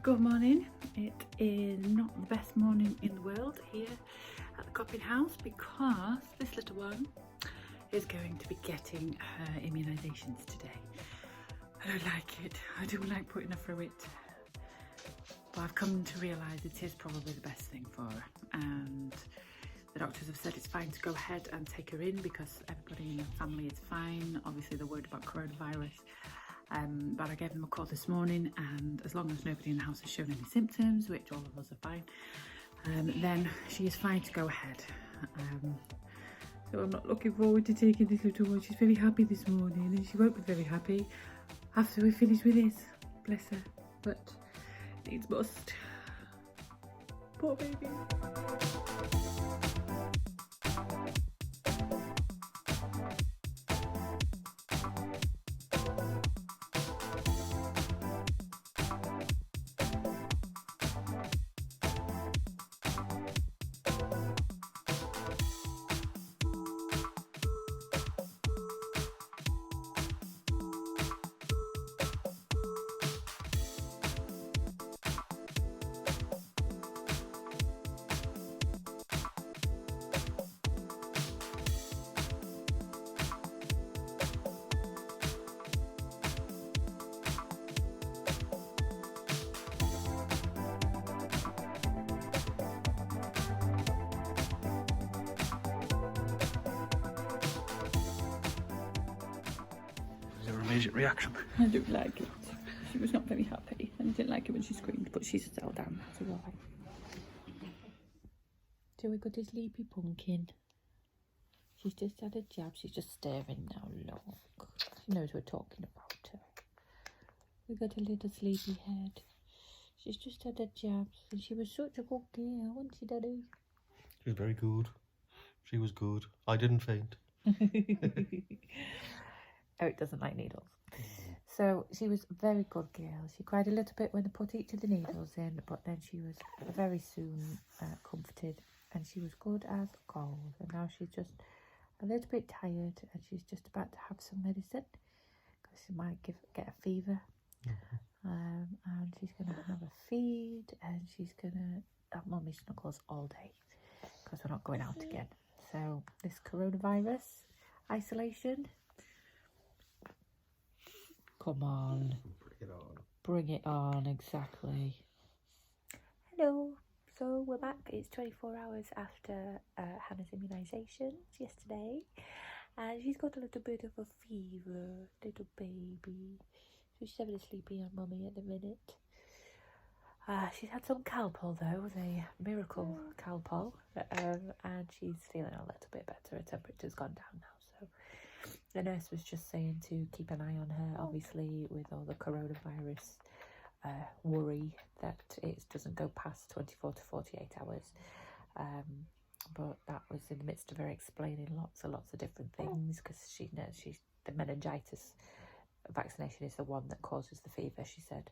Good morning. It is not the best morning in the world here at the Coppin House because this little one is going to be getting her immunisations today. I don't like it. I don't like putting her through it. But I've come to realise it is probably the best thing for her, and the doctors have said it's fine to go ahead and take her in because everybody in the family is fine. Obviously they're worried about coronavirus. But I gave them a call this morning, and as long as nobody in the house has shown any symptoms, which all of us are fine, then she is fine to go ahead. So I'm not looking forward to taking this little one. She's very happy this morning, and she won't be very happy after we finish with this. Bless her. But needs must. Poor baby. Immediate reaction. I don't like it. She was not very happy, and I didn't like it when she screamed, but she's settled down. So all right. So we got a sleepy pumpkin. She's just had a jab. She's just staring now. Look, she knows we're talking about her. We got a little sleepy head. She's just had a jab, and she was such a good girl, wasn't she, Daddy? She was very good. She was good. I didn't faint. Eric doesn't like needles. So she was a very good girl. She cried a little bit when they put each of the needles in, but then she was very soon comforted, and she was good as gold. And now she's just a little bit tired, and she's just about to have some medicine because she might get a fever. And she's going to have a feed, and she's going to have mummy snuggles all day because we're not going out again. So this coronavirus isolation, come on. Bring it on. Bring it on, exactly. Hello. So we're back. It's 24 hours after Hannah's immunisations yesterday. And she's got a little bit of a fever, little baby. So she's having a sleepy on mummy at the minute. She's had some Calpol though, the miracle Calpol. And she's feeling a little bit better. Her temperature's gone down now. So the nurse was just saying to keep an eye on her, obviously with all the coronavirus worry that it doesn't go past 24 to 48 hours. But that was in the midst of her explaining lots of different things, because she knows the meningitis vaccination is the one that causes the fever, she said.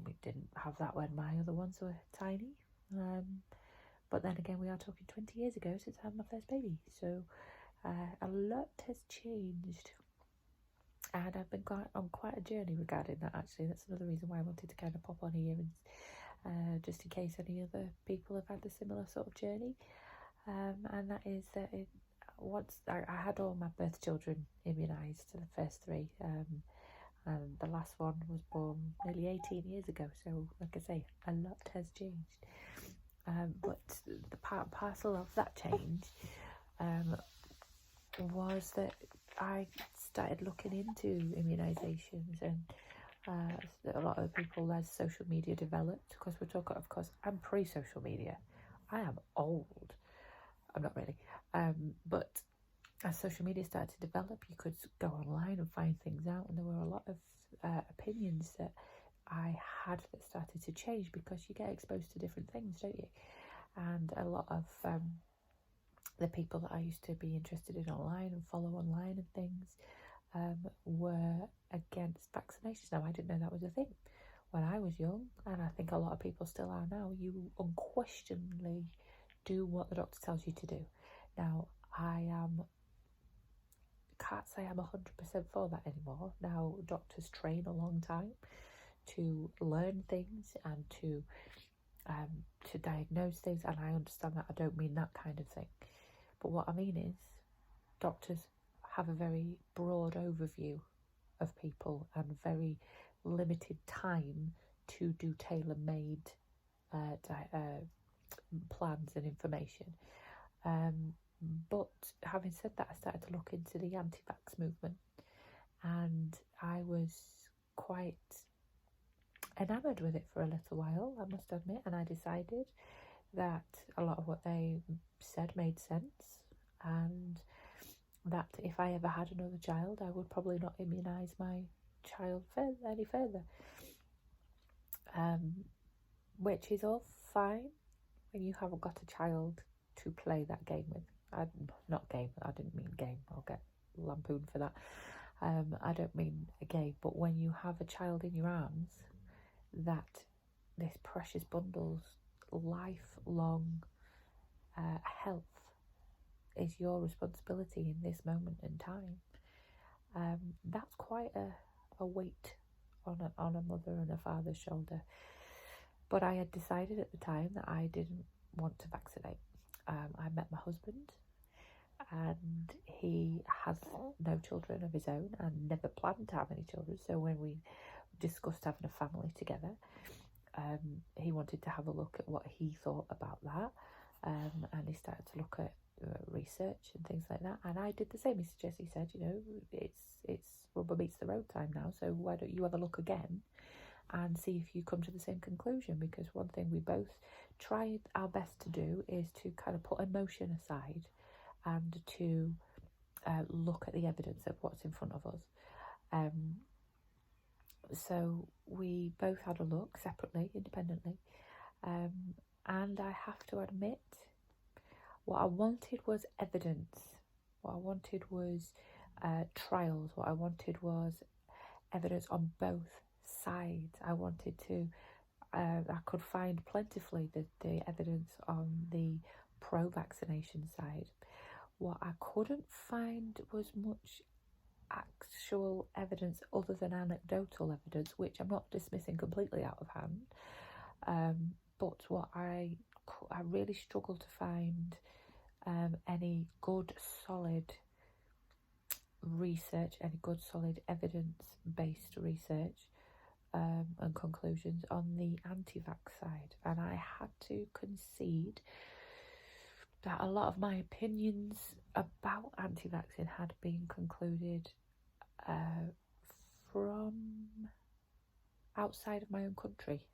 We didn't have that when my other ones were tiny. But then again, we are talking 20 years ago since I had my first baby. So a lot has changed, and I've been on quite a journey regarding that, actually. That's another reason why I wanted to kind of pop on here, and just in case any other people have had a similar sort of journey. And that is that once I had all my birth children immunised, the first three, and the last one was born nearly 18 years ago, so like I say, a lot has changed. But the part and parcel of that change was that I started looking into immunisations, and a lot of people, as social media developed, because we're talking, of course, I'm pre-social media. I am old. I'm not really. But as social media started to develop, you could go online and find things out, and there were a lot of opinions that I had that started to change, because you get exposed to different things, don't you? And a lot of the people that I used to be interested in online and follow online and things were against vaccinations. Now, I didn't know that was a thing when I was young, and I think a lot of people still are now. You unquestionably do what the doctor tells you to do. Now, can't say I'm 100% for that anymore. Now, doctors train a long time to learn things and to diagnose things, and I understand that. I don't mean that kind of thing, but what I mean is doctors have a very broad overview of people and very limited time to do tailor-made plans and information. But having said that, I started to look into the anti-vax movement, and I was quite enamoured with it for a little while, I must admit, and I decided that a lot of what they said made sense, and that if I ever had another child, I would probably not immunise my child any further, which is all fine when you haven't got a child to play that game with. I didn't mean game, I'll get lampooned for that. I don't mean a game, but when you have a child in your arms, that this precious bundle's lifelong health is your responsibility in this moment in time. That's quite a weight on a mother and a father's shoulder. But I had decided at the time that I didn't want to vaccinate. I met my husband, and he has no children of his own and never planned to have any children. So when we discussed having a family together, he wanted to have a look at what he thought about that, and he started to look at research and things like that, and I did the same. He said, you know, it's rubber meets the road time now, so why don't you have a look again and see if you come to the same conclusion? Because one thing we both tried our best to do is to kind of put emotion aside and to look at the evidence of what's in front of us. So we both had a look separately, independently, and I have to admit, what I wanted was evidence. What I wanted was trials. What I wanted was evidence on both sides. I wanted to, I could find plentifully the evidence on the pro-vaccination side. What I couldn't find was much actual evidence other than anecdotal evidence, which I'm not dismissing completely out of hand. But what I really struggled to find any good solid research, any good solid evidence-based research and conclusions on the anti-vax side, and I had to concede that a lot of my opinions about anti-vaccine had been concluded from outside of my own country,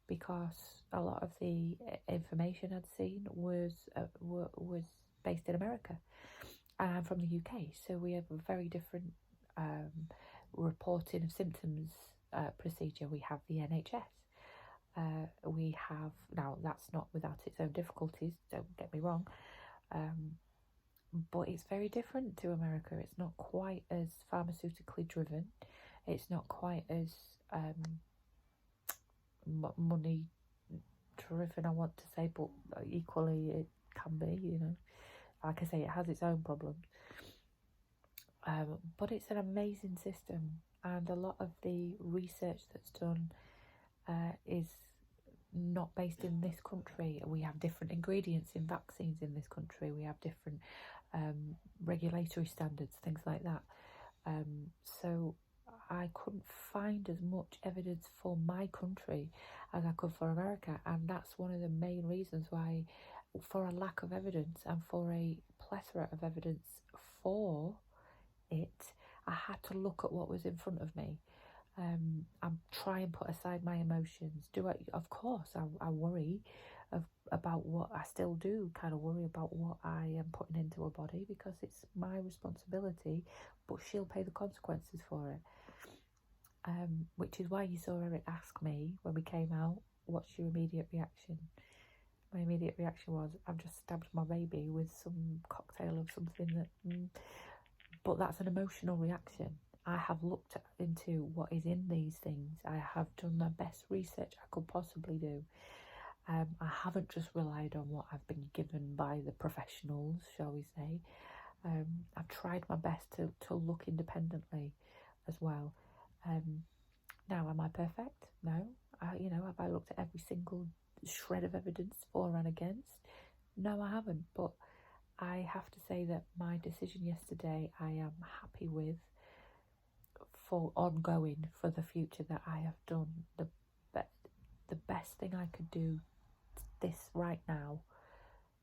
because a lot of the information I'd seen was based in America, and I'm from the UK, so we have a very different reporting of symptoms procedure. We have the NHS. We have, now that's not without its own difficulties, don't get me wrong, but it's very different to America. It's not quite as pharmaceutically driven. It's not quite as money driven, I want to say, but equally it can be, you know. Like I say, it has its own problems. But it's an amazing system, and a lot of the research that's done is not based in this country. We have different ingredients in vaccines in this country. We have different regulatory standards, things like that. So I couldn't find as much evidence for my country as I could for America, and that's one of the main reasons why, for a lack of evidence and for a plethora of evidence for it, I had to look at what was in front of me. And try and put aside my emotions. Of course, I worry about what I still do. Kind of worry about what I am putting into her body, because it's my responsibility. But she'll pay the consequences for it. Which is why you saw Eric ask me when we came out, "What's your immediate reaction?" My immediate reaction was, "I've just stabbed my baby with some cocktail of something that." But that's an emotional reaction. I have looked into what is in these things. I have done the best research I could possibly do. I haven't just relied on what I've been given by the professionals, shall we say. I've tried my best to look independently as well. Now, am I perfect? No. Have I looked at every single shred of evidence for and against? No, I haven't. But I have to say that my decision yesterday, I am happy with, for ongoing for the future, that I have done the best thing I could do this right now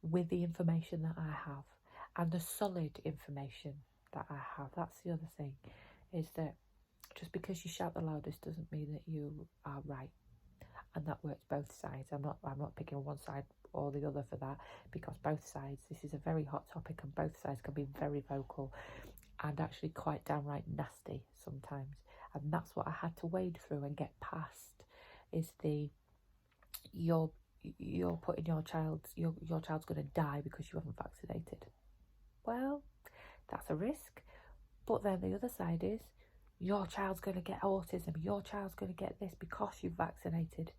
with the information that I have and the solid information that I have. That's the other thing, is that just because you shout the loudest doesn't mean that you are right, and that works both sides. I'm not picking one side or the other for that, because both sides, this is a very hot topic, and both sides can be very vocal and actually quite downright nasty sometimes. And that's what I had to wade through and get past, is you're putting your child's going to die because you haven't vaccinated. Well, that's a risk. But then the other side is, your child's going to get autism, your child's going to get this because you've vaccinated.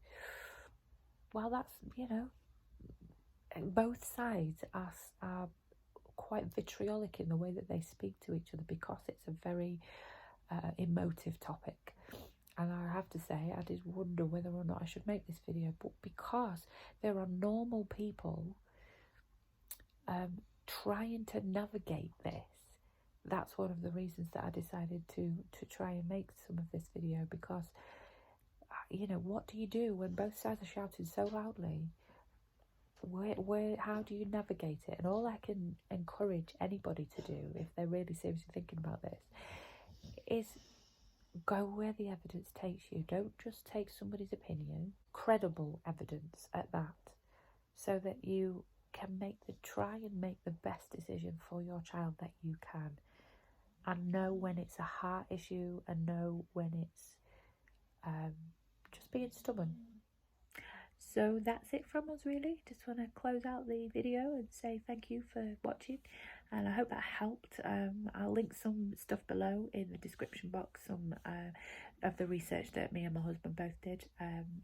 Well, that's, both sides are quite vitriolic in the way that they speak to each other, because it's a very emotive topic. And I have to say, I did wonder whether or not I should make this video, but because there are normal people trying to navigate this, that's one of the reasons that I decided to try and make some of this video. Because, what do you do when both sides are shouting so loudly? How do you navigate it? And all I can encourage anybody to do, if they're really seriously thinking about this, is go where the evidence takes you. Don't just take somebody's opinion, credible evidence at that, so that you can try and make the best decision for your child that you can, and know when it's a heart issue, and know when it's just being stubborn. So that's it from us, really. Just want to close out the video and say thank you for watching, and I hope that helped. I'll link some stuff below in the description box, some of the research that me and my husband both did,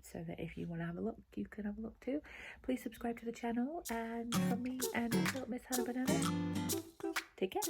so that if you want to have a look, you can have a look too. Please subscribe to the channel, and from me and Miss Hannah Banana, take care.